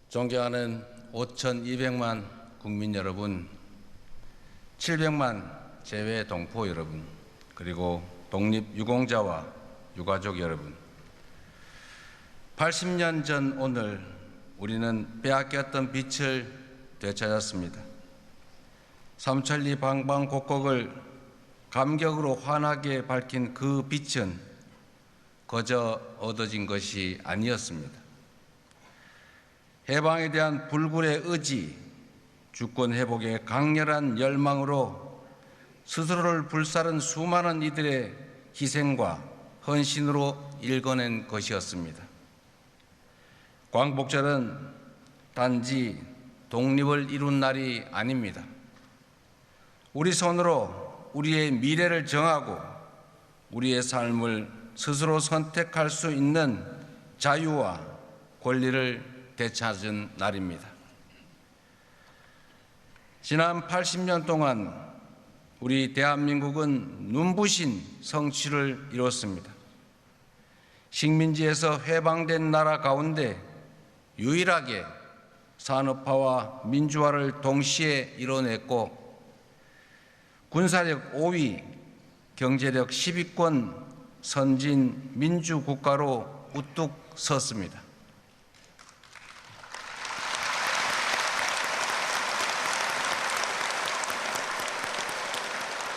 존경하는 5,200만 국민 여러분, 700만 재외 동포 여러분, 그리고 독립유공자와 유가족 여러분, 80년 전 오늘 우리는 빼앗겼던 빛을 되찾았습니다. 삼천리 방방곡곡을 감격으로 환하게 밝힌 그 빛은 거저 얻어진 것이 아니었습니다. 해방에 대한 불굴의 의지, 주권 회복의 강렬한 열망으로 스스로를 불사른 수많은 이들의 희생과 헌신으로 일궈낸 것이었습니다. 광복절은 단지 독립을 이룬 날이 아닙니다. 우리 손으로 우리의 미래를 정하고 우리의 삶을 스스로 선택할 수 있는 자유와 권리를 되찾은 날입니다. 지난 80년 동안 우리 대한민국은 눈부신 성취를 이뤘습니다. 식민지에서 해방된 나라 가운데 유일하게 산업화와 민주화를 동시에 이뤄냈고 군사력 5위, 경제력 10위권 선진 민주국가로 우뚝 섰습니다.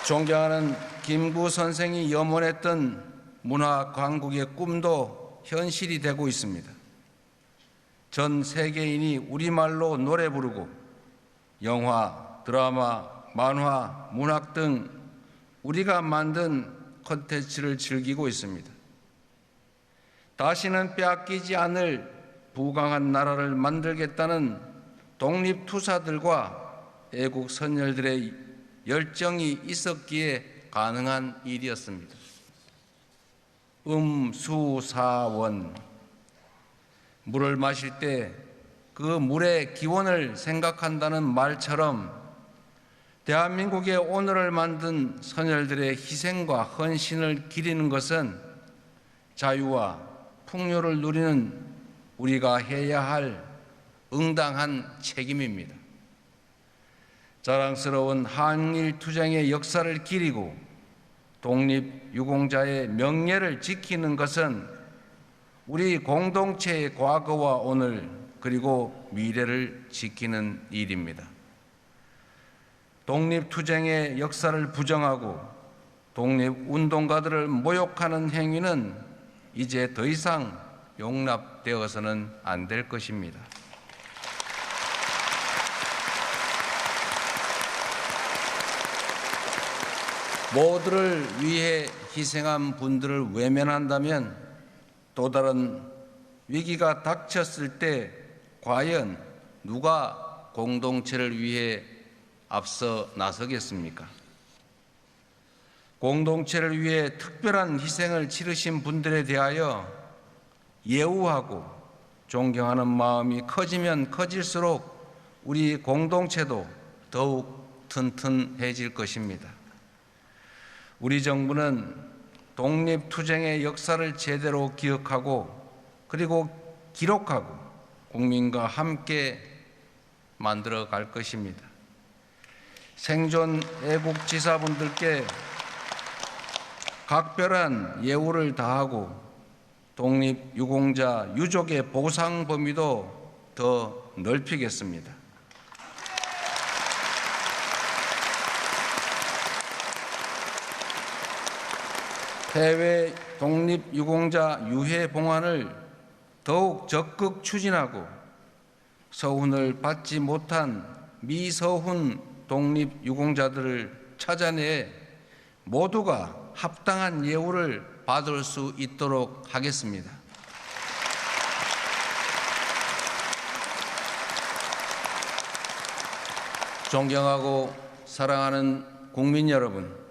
존경하는 김구 선생이 염원했던 문화 강국의 꿈도 현실이 되고 있습니다. 전 세계인이 우리말로 노래 부르고 영화, 드라마, 만화, 문학 등 우리가 만든 콘텐츠를 즐기고 있습니다. 다시는 빼앗기지 않을 부강한 나라를 만들겠다는 독립투사들과 애국 선열들의 열정이 있었기에 가능한 일이었습니다. 수사원, 물을 마실 때 그 물의 기원을 생각한다는 말처럼 대한민국의 오늘을 만든 선열들의 희생과 헌신을 기리는 것은 자유와 풍요를 누리는 우리가 해야 할 응당한 책임입니다. 자랑스러운 한일투쟁의 역사를 기리고 독립유공자의 명예를 지키는 것은 우리 공동체의 과거와 오늘 그리고 미래를 지키는 일입니다. 독립투쟁의 역사를 부정하고 독립운동가들을 모욕하는 행위는 이제 더 이상 용납되어서는 안 될 것입니다. 모두를 위해 희생한 분들을 외면한다면 또 다른 위기가 닥쳤을 때 과연 누가 공동체를 위해 앞서 나서겠습니까? 공동체를 위해 특별한 희생을 치르신 분들에 대하여 예우하고 존경하는 마음이 커지면 커질수록 우리 공동체도 더욱 튼튼해질 것입니다. 우리 정부는 독립투쟁의 역사를 제대로 기억하고 그리고 기록하고 국민과 함께 만들어 갈 것입니다. 생존 애국지사분들께 각별한 예우를 다하고 독립유공자 유족의 보상 범위도 더 넓히겠습니다. 해외 독립유공자 유해 봉환을 더욱 적극 추진하고 서훈을 받지 못한 미서훈 독립유공자들을 찾아내 모두가 합당한 예우를 받을 수 있도록 하겠습니다. 존경하고 사랑하는 국민 여러분,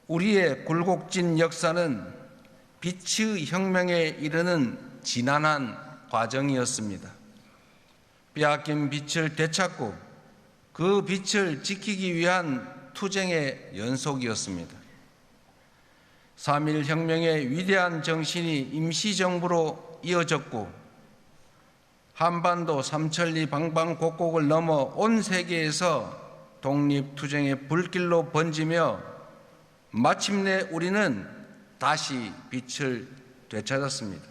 우리의 굴곡진 역사는 빛의 혁명에 이르는 지난한 과정이었습니다. 빼앗긴 빛을 되찾고 그 빛을 지키기 위한 투쟁의 연속이었습니다. 3.1 혁명의 위대한 정신이 임시정부로 이어졌고 한반도 삼천리 방방곡곡을 넘어 온 세계에서 독립투쟁의 불길로 번지며 마침내 우리는 다시 빛을 되찾았습니다.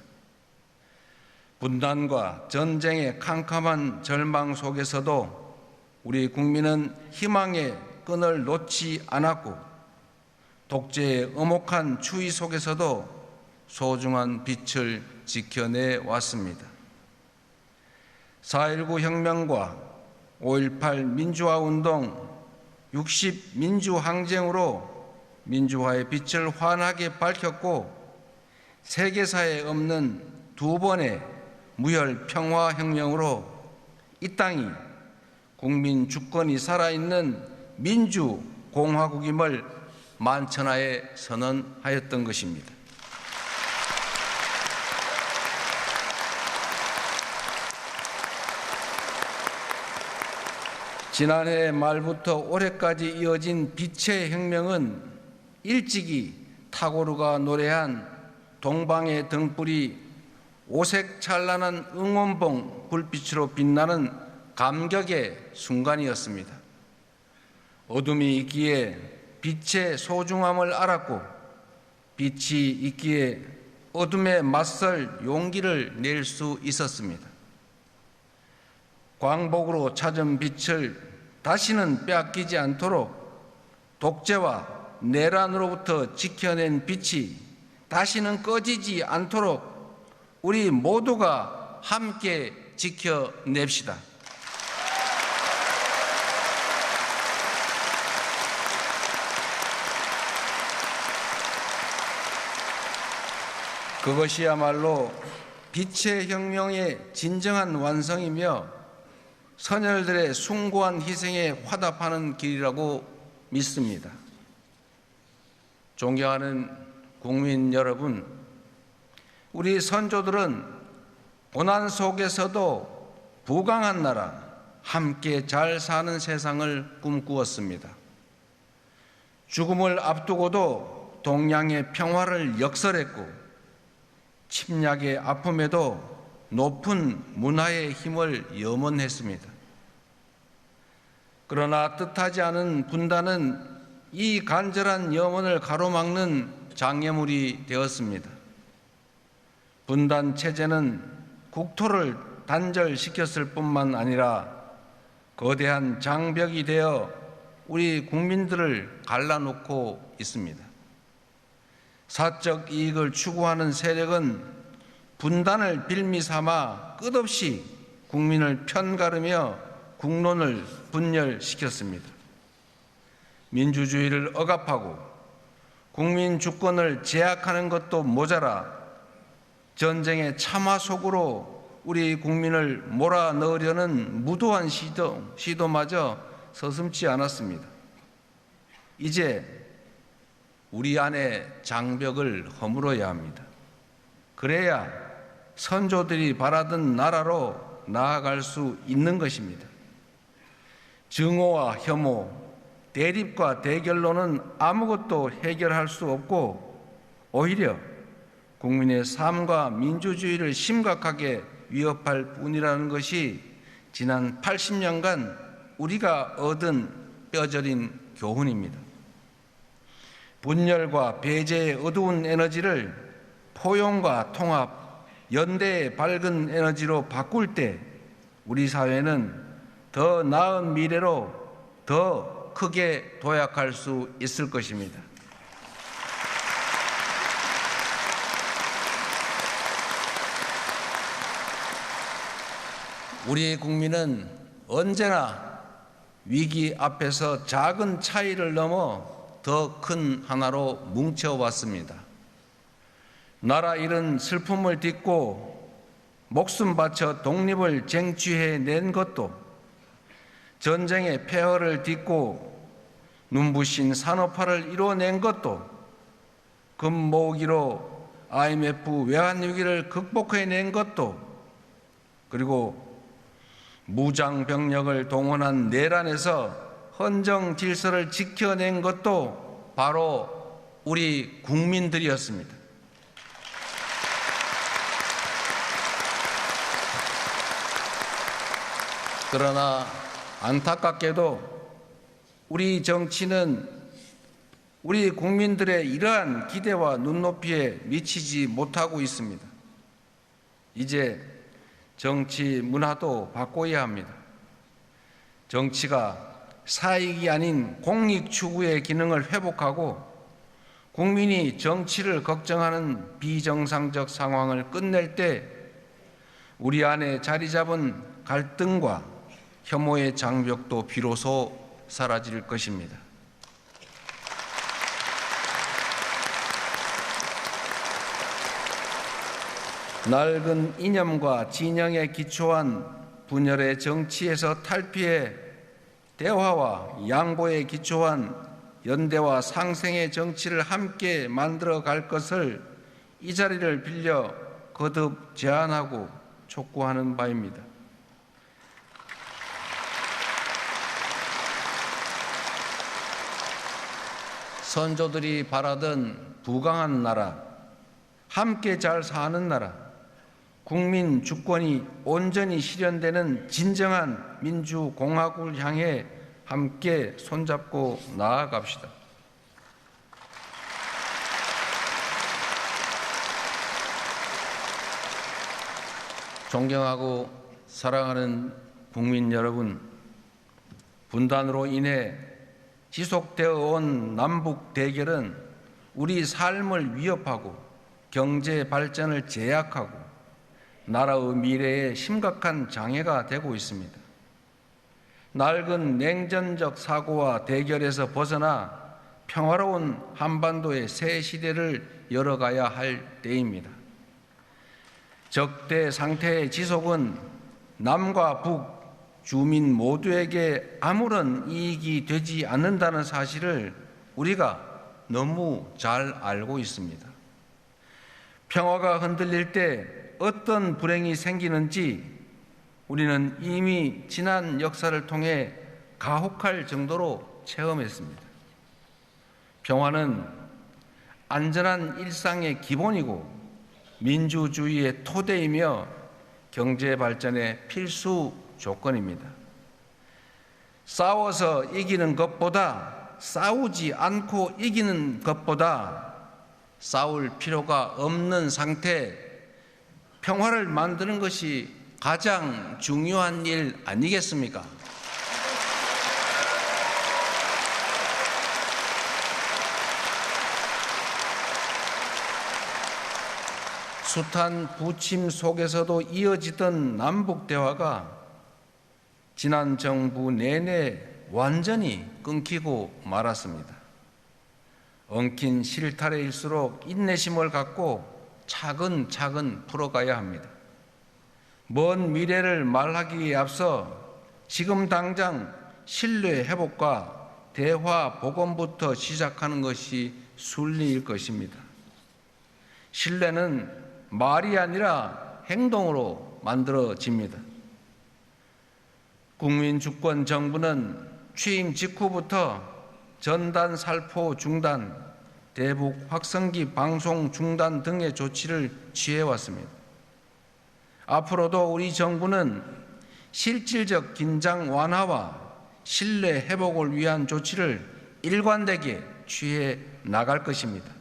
분단과 전쟁의 캄캄한 절망 속에서도 우리 국민은 희망의 끈을 놓지 않았고 독재의 엄혹한 추위 속에서도 소중한 빛을 지켜내 왔습니다. 4.19 혁명과 5.18 민주화운동, 60 민주항쟁으로 민주화의 빛을 환하게 밝혔고 세계사에 없는 두 번의 무혈 평화혁명으로 이 땅이 국민 주권이 살아있는 민주공화국임을 만천하에 선언하였던 것입니다. 지난해 말부터 올해까지 이어진 빛의 혁명은 일찍이 타고르가 노래한 동방의 등불이 오색 찬란한 응원봉 불빛으로 빛나는 감격의 순간이었습니다. 어둠이 있기에 빛의 소중함을 알았고 빛이 있기에 어둠에 맞설 용기를 낼 수 있었습니다. 광복으로 찾은 빛을 다시는 빼앗기지 않도록 독재와 내란으로부터 지켜낸 빛이 다시는 꺼지지 않도록 우리 모두가 함께 지켜냅시다. 그것이야말로 빛의 혁명의 진정한 완성이며 선열들의 숭고한 희생에 화답하는 길이라고 믿습니다. 존경하는 국민 여러분, 우리 선조들은 고난 속에서도 부강한 나라, 함께 잘 사는 세상을 꿈꾸었습니다. 죽음을 앞두고도 동양의 평화를 역설했고 침략의 아픔에도 높은 문화의 힘을 염원했습니다. 그러나 뜻하지 않은 분단은 이 간절한 염원을 가로막는 장애물이 되었습니다. 분단 체제는 국토를 단절시켰을 뿐만 아니라 거대한 장벽이 되어 우리 국민들을 갈라놓고 있습니다. 사적 이익을 추구하는 세력은 분단을 빌미 삼아 끝없이 국민을 편가르며 국론을 분열시켰습니다. 민주주의를 억압하고 국민 주권을 제약하는 것도 모자라 전쟁의 참화 속으로 우리 국민을 몰아넣으려는 무도한 시도마저 서슴지 않았습니다. 이제 우리 안의 장벽을 허물어야 합니다. 그래야 선조들이 바라던 나라로 나아갈 수 있는 것입니다. 증오와 혐오, 대립과 대결로는 아무것도 해결할 수 없고 오히려 국민의 삶과 민주주의를 심각하게 위협할 뿐이라는 것이 지난 80년간 우리가 얻은 뼈저린 교훈입니다. 분열과 배제의 어두운 에너지를 포용과 통합, 연대의 밝은 에너지로 바꿀 때 우리 사회는 더 나은 미래로 더 크게 도약할 수 있을 것입니다. 우리 국민은 언제나 위기 앞에서 작은 차이를 넘어 더 큰 하나로 뭉쳐왔습니다. 나라 잃은 슬픔을 딛고 목숨 바쳐 독립을 쟁취해낸 것도, 전쟁의 폐허를 딛고 눈부신 산업화를 이뤄낸 것도, 금모으기로 IMF 외환위기를 극복해낸 것도, 그리고 무장병력을 동원한 내란에서 헌정 질서를 지켜낸 것도 바로 우리 국민들이었습니다. 그러나 안타깝게도 우리 정치는 우리 국민들의 이러한 기대와 눈높이에 미치지 못하고 있습니다. 이제 정치 문화도 바꿔야 합니다. 정치가 사익이 아닌 공익 추구의 기능을 회복하고 국민이 정치를 걱정하는 비정상적 상황을 끝낼 때 우리 안에 자리 잡은 갈등과 혐오의 장벽도 비로소 사라질 것입니다. 낡은 이념과 진영에 기초한 분열의 정치에서 탈피해 대화와 양보에 기초한 연대와 상생의 정치를 함께 만들어 갈 것을 이 자리를 빌려 거듭 제안하고 촉구하는 바입니다. 선조들이 바라던 부강한 나라, 함께 잘 사는 나라, 국민 주권이 온전히 실현되는 진정한 민주공화국을 향해 함께 손잡고 나아갑시다. 존경하고 사랑하는 국민 여러분, 분단으로 인해 지속되어 온 남북 대결은 우리 삶을 위협하고 경제 발전을 제약하고 나라의 미래에 심각한 장애가 되고 있습니다. 낡은 냉전적 사고와 대결에서 벗어나 평화로운 한반도의 새 시대를 열어가야 할 때입니다. 적대 상태의 지속은 남과 북, 주민 모두에게 아무런 이익이 되지 않는다는 사실을 우리가 너무 잘 알고 있습니다. 평화가 흔들릴 때 어떤 불행이 생기는지 우리는 이미 지난 역사를 통해 가혹할 정도로 체험했습니다. 평화는 안전한 일상의 기본이고 민주주의의 토대이며 경제 발전의 필수 조건입니다. 싸워서 이기는 것보다 싸우지 않고 이기는 것보다 싸울 필요가 없는 상태, 평화를 만드는 것이 가장 중요한 일 아니겠습니까? 숱한 부침 속에서도 이어지던 남북 대화가 지난 정부 내내 완전히 끊기고 말았습니다. 엉킨 실타래일수록 인내심을 갖고 차근차근 풀어가야 합니다. 먼 미래를 말하기에 앞서 지금 당장 신뢰 회복과 대화 복원부터 시작하는 것이 순리일 것입니다. 신뢰는 말이 아니라 행동으로 만들어집니다. 국민주권 정부는 취임 직후부터 전단 살포 중단, 대북 확성기 방송 중단 등의 조치를 취해왔습니다. 앞으로도 우리 정부는 실질적 긴장 완화와 신뢰 회복을 위한 조치를 일관되게 취해 나갈 것입니다.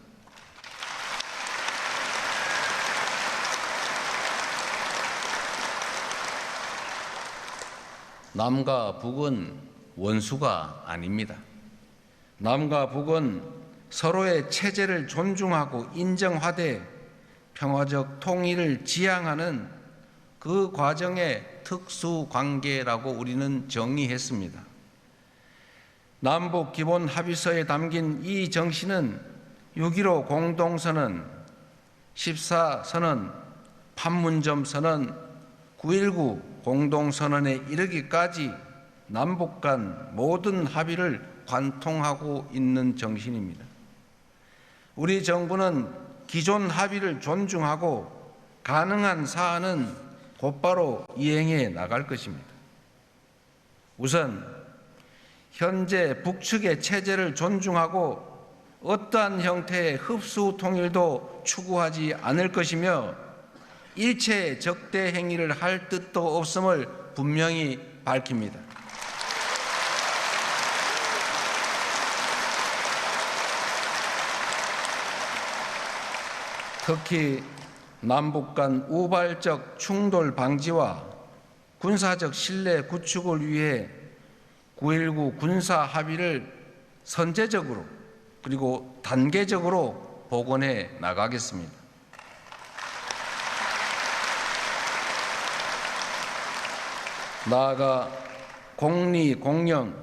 남과 북은 원수가 아닙니다. 남과 북은 서로의 체제를 존중하고 인정하되 평화적 통일을 지향하는 그 과정의 특수관계라고 우리는 정의했습니다. 남북 기본 합의서에 담긴 이 정신은 6.15 공동선언, 14선언, 판문점 선언, 9.19 공동선언에 이르기까지 남북 간 모든 합의를 관통하고 있는 정신입니다. 우리 정부는 기존 합의를 존중하고 가능한 사안은 곧바로 이행해 나갈 것입니다. 우선 현재 북측의 체제를 존중하고 어떠한 형태의 흡수 통일도 추구하지 않을 것이며 일체 적대 행위를 할 뜻도 없음을 분명히 밝힙니다. 특히 남북 간 우발적 충돌 방지와 군사적 신뢰 구축을 위해 9.19 군사 합의를 선제적으로 그리고 단계적으로 복원해 나가겠습니다. 나아가 공리, 공영,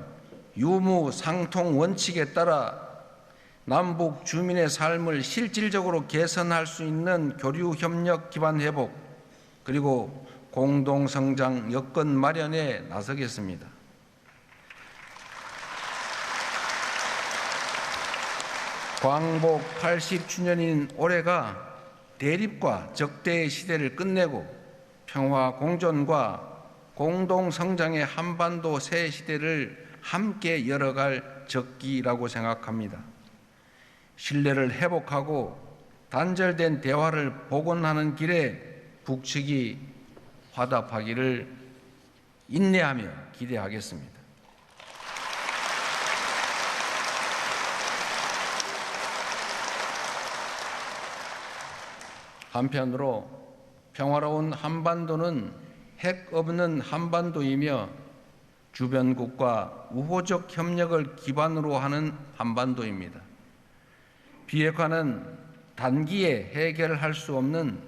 유무, 상통 원칙에 따라 남북 주민의 삶을 실질적으로 개선할 수 있는 교류 협력 기반 회복 그리고 공동 성장 여건 마련에 나서겠습니다. 광복 80주년인 올해가 대립과 적대의 시대를 끝내고 평화 공존과 공동 성장의 한반도 새 시대를 함께 열어갈 적기라고 생각합니다. 신뢰를 회복하고 단절된 대화를 복원하는 길에 북측이 화답하기를 인내하며 기대하겠습니다. 한편으로 평화로운 한반도는 핵 없는 한반도이며 주변국과 우호적 협력을 기반으로 하는 한반도입니다. 비핵화는 단기에 해결할 수 없는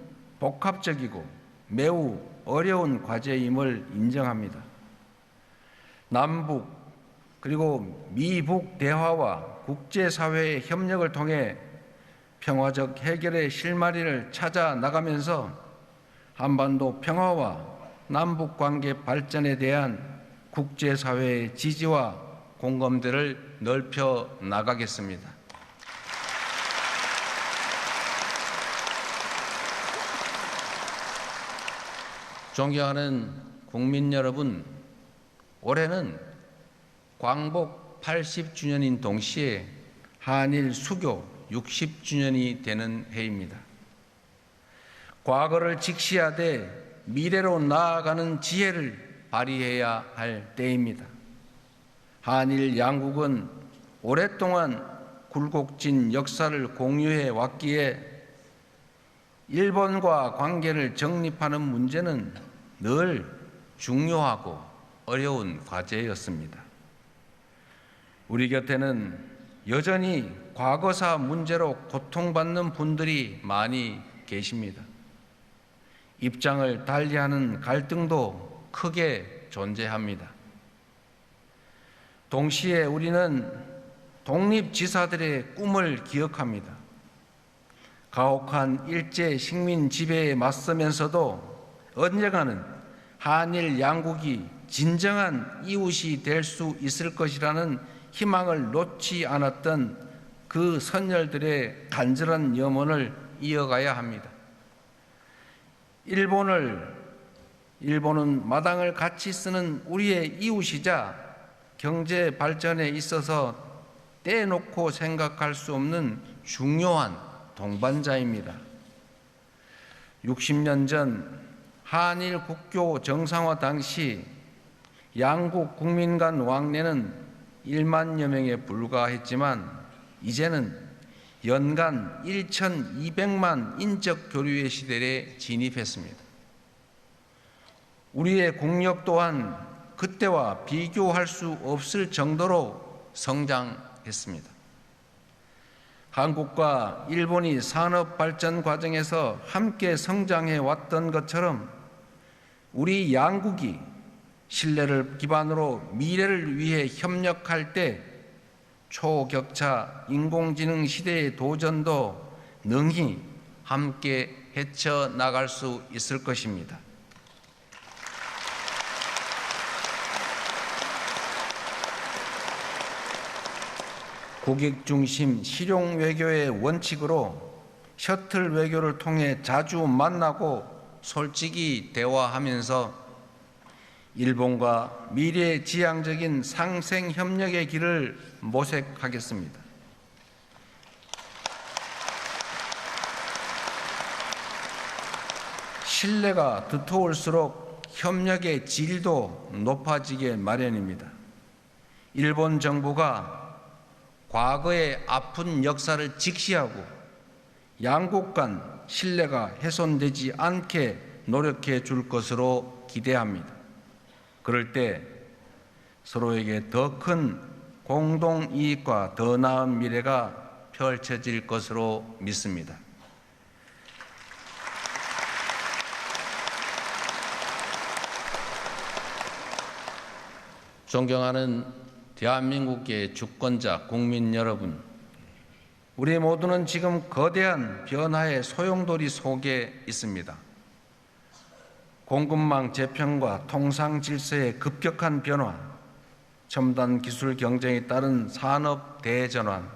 복합적이고 매우 어려운 과제임을 인정합니다. 남북 그리고 미북 대화와 국제사회의 협력을 통해 평화적 해결의 실마리를 찾아 나가면서 한반도 평화와 남북관계 발전에 대한 국제사회의 지지와 공감대를 넓혀 나가겠습니다. 존경하는 국민 여러분, 올해는 광복 80주년인 동시에 한일 수교 60주년이 되는 해입니다. 과거를 직시하되 미래로 나아가는 지혜를 발휘해야 할 때입니다. 한일 양국은 오랫동안 굴곡진 역사를 공유해 왔기에 일본과 관계를 정립하는 문제는 늘 중요하고 어려운 과제였습니다. 우리 곁에는 여전히 과거사 문제로 고통받는 분들이 많이 계십니다. 입장을 달리하는 갈등도 크게 존재합니다. 동시에 우리는 독립지사들의 꿈을 기억합니다. 가혹한 일제 식민 지배에 맞서면서도 언젠가는 한일 양국이 진정한 이웃이 될 수 있을 것이라는 희망을 놓지 않았던 그 선열들의 간절한 염원을 이어가야 합니다. 일본은 마당을 같이 쓰는 우리의 이웃이자 경제 발전에 있어서 떼놓고 생각할 수 없는 중요한 동반자입니다. 60년 전 한일 국교 정상화 당시 양국 국민 간 왕래는 1만여 명에 불과했지만 이제는 연간 1,200만 인적 교류의 시대에 진입했습니다. 우리의 국력 또한 그때와 비교할 수 없을 정도로 성장했습니다. 한국과 일본이 산업 발전 과정에서 함께 성장해 왔던 것처럼 우리 양국이 신뢰를 기반으로 미래를 위해 협력할 때 초격차 인공지능 시대의 도전도 능히 함께 헤쳐나갈 수 있을 것입니다. 고객 중심 실용 외교의 원칙으로 셔틀 외교를 통해 자주 만나고 솔직히 대화하면서 일본과 미래지향적인 상생 협력의 길을 모색하겠습니다. 신뢰가 두터울수록 협력의 질도 높아지게 마련입니다. 일본 정부가 과거의 아픈 역사를 직시하고 양국 간 신뢰가 훼손되지 않게 노력해 줄 것으로 기대합니다. 그럴 때 서로에게 더 큰 공동 이익과 더 나은 미래가 펼쳐질 것으로 믿습니다. 존경하는 대한민국의 주권자 국민 여러분, 우리 모두는 지금 거대한 변화의 소용돌이 속에 있습니다. 공급망 재편과 통상 질서의 급격한 변화, 첨단 기술 경쟁에 따른 산업 대전환,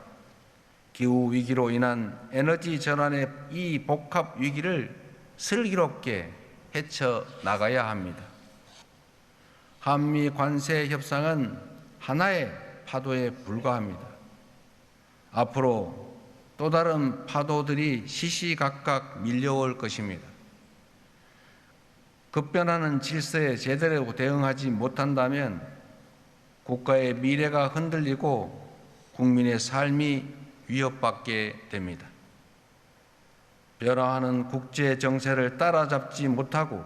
기후 위기로 인한 에너지 전환의 이 복합 위기를 슬기롭게 헤쳐나가야 합니다. 한미 관세 협상은 하나의 파도에 불과합니다. 앞으로 또 다른 파도들이 시시각각 밀려올 것입니다. 급변하는 질서에 제대로 대응하지 못한다면 국가의 미래가 흔들리고 국민의 삶이 위협받게 됩니다. 변화하는 국제 정세를 따라잡지 못하고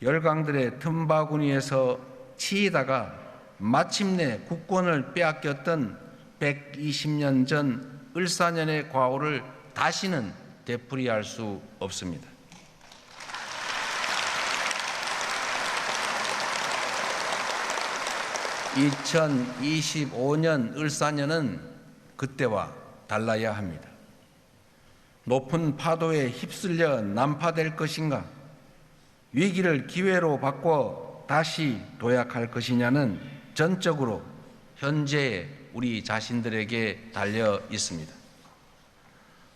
열강들의 틈바구니에서 치이다가 마침내 국권을 빼앗겼던 120년 전 을사년의 과오를 다시는 되풀이할 수 없습니다. (2025년) 을사년은 그때와 달라야 합니다. 높은 파도에 휩쓸려 난파될 것인가? 위기를 기회로 바꿔 다시 도약할 것이냐는 전적으로 현재의 우리 자신들에게 달려 있습니다.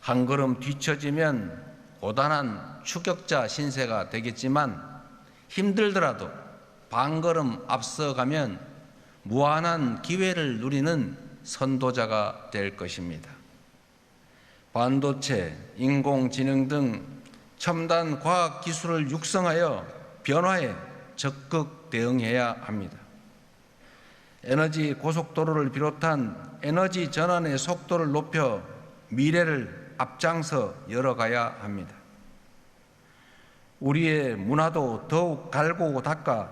한 걸음 뒤처지면 고단한 추격자 신세가 되겠지만 힘들더라도 반 걸음 앞서가면 무한한 기회를 누리는 선도자가 될 것입니다. 반도체, 인공지능 등 첨단 과학 기술을 육성하여 변화에 적극 대응해야 합니다. 에너지 고속도로를 비롯한 에너지 전환의 속도를 높여 미래를 앞장서 열어가야 합니다. 우리의 문화도 더욱 갈고 닦아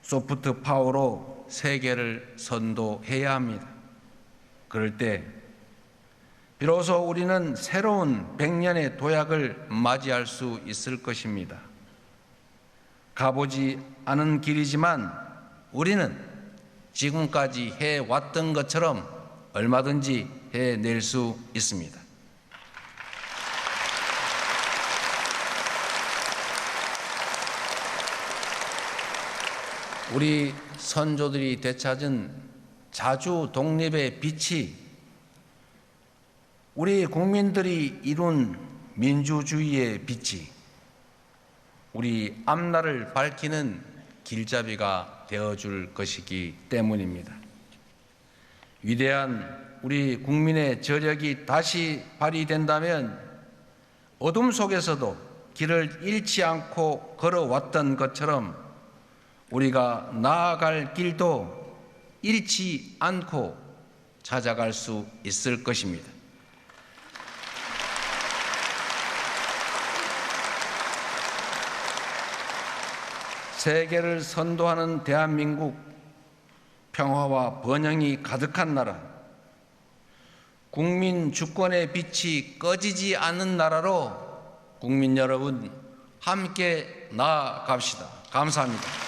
소프트 파워로 세계를 선도해야 합니다. 그럴 때 비로소 우리는 새로운 100년의 도약을 맞이할 수 있을 것입니다. 가보지 않은 길이지만 우리는 지금까지 해왔던 것처럼 얼마든지 해낼 수 있습니다. 우리 선조들이 되찾은 자주 독립의 빛이 우리 국민들이 이룬 민주주의의 빛이 우리 앞날을 밝히는 길잡이가 되어줄 것이기 때문입니다. 위대한 우리 국민의 저력이 다시 발휘된다면 어둠 속에서도 길을 잃지 않고 걸어왔던 것처럼 우리가 나아갈 길도 잃지 않고 찾아갈 수 있을 것입니다. 세계를 선도하는 대한민국, 평화와 번영이 가득한 나라, 국민 주권의 빛이 꺼지지 않는 나라로 국민 여러분 함께 나아갑시다. 감사합니다.